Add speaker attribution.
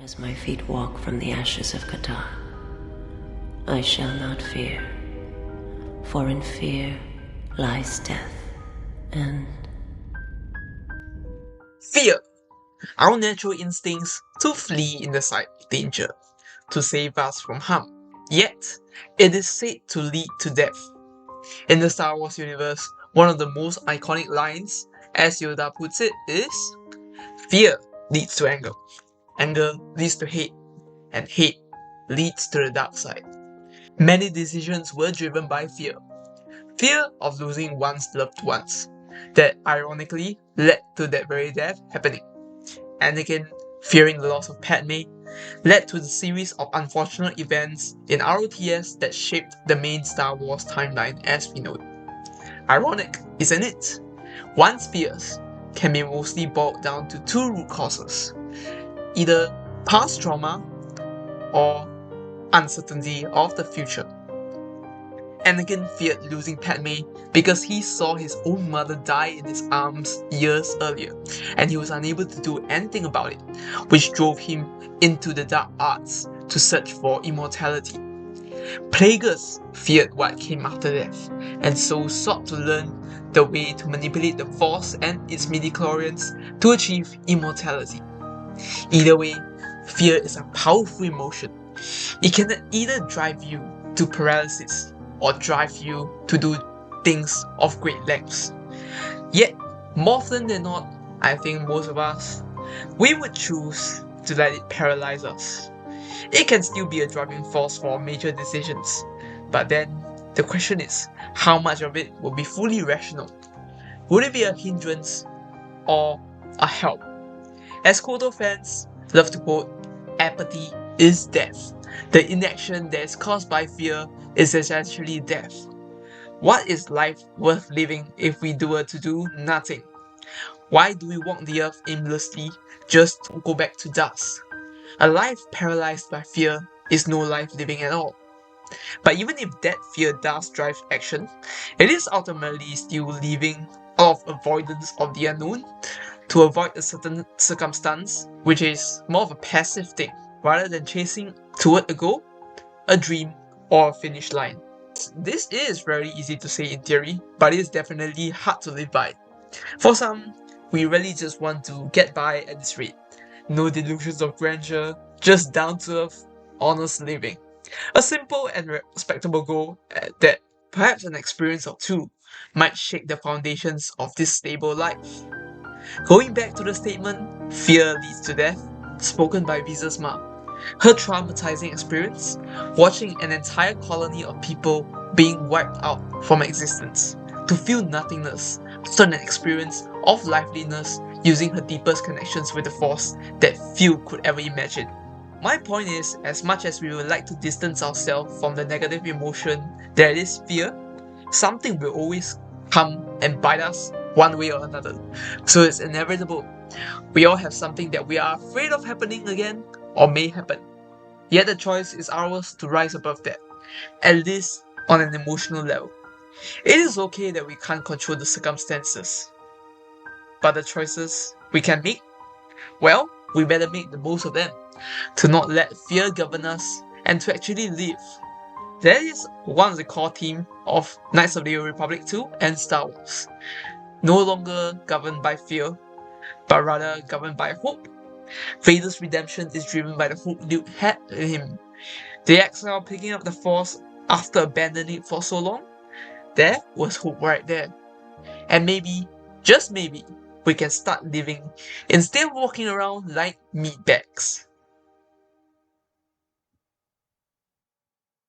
Speaker 1: as my feet walk from the ashes of Qatar, I shall not fear, for in fear lies death, and
Speaker 2: Fear! Our natural instincts to flee in the sight of danger, to save us from harm. Yet, it is said to lead to death. In the Star Wars universe, one of the most iconic lines, as Yoda puts it, is fear leads to anger leads to hate, and hate leads to the dark side. Many decisions were driven by fear. Fear of losing one's loved ones, that ironically led to that very death happening. Anakin, fearing the loss of Padme, led to the series of unfortunate events in ROTS that shaped the main Star Wars timeline as we know it. Ironic, isn't it? One's fears can be mostly boiled down to two root causes, either past trauma or uncertainty of the future. Anakin feared losing Padme because he saw his own mother die in his arms years earlier, and he was unable to do anything about it, which drove him into the dark arts to search for immortality. Plagueis feared what came after death, and so sought to learn the way to manipulate the Force and its midichlorians to achieve immortality. Either way, fear is a powerful emotion. It can either drive you to paralysis or drive you to do things of great lengths. Yet, more often than not, I think most of us, we would choose to let it paralyze us. It can still be a driving force for major decisions, but then the question is, how much of it will be fully rational? Would it be a hindrance or a help? As KOTOR fans love to quote, apathy is death. The inaction that is caused by fear is essentially death. What is life worth living if we were to do nothing? Why do we walk the earth aimlessly just to go back to dust? A life paralyzed by fear is no life living at all. But even if that fear does drive action, it is ultimately still living out of avoidance of the unknown to avoid a certain circumstance, which is more of a passive thing rather than chasing toward a goal, a dream, or a finish line. This is very easy to say in theory, but it is definitely hard to live by. For some, we really just want to get by at this rate. No delusions of grandeur, just down to earth, honest living. A simple and respectable goal that perhaps an experience or two might shake the foundations of this stable life. Going back to the statement, fear leads to death, spoken by Visa's mom. Her traumatizing experience, watching an entire colony of people being wiped out from existence, to feel nothingness, to an experience of liveliness using her deepest connections with the Force that few could ever imagine. My point is, as much as we would like to distance ourselves from the negative emotion that is fear, something will always come and bite us one way or another. So it's inevitable. We all have something that we are afraid of happening again or may happen. Yet the choice is ours to rise above that, at least on an emotional level. It is okay that we can't control the circumstances, but the choices we can make, well, we better make the most of them, to not let fear govern us and to actually live. That is one of the core themes of Knights of the Old Republic 2 and Star Wars. No longer governed by fear, but rather governed by hope. Vader's redemption is driven by the hope Luke had in him. The exile picking up the Force after abandoning it for so long, there was hope right there. And maybe, just maybe, we can start living instead of walking around like meatbags.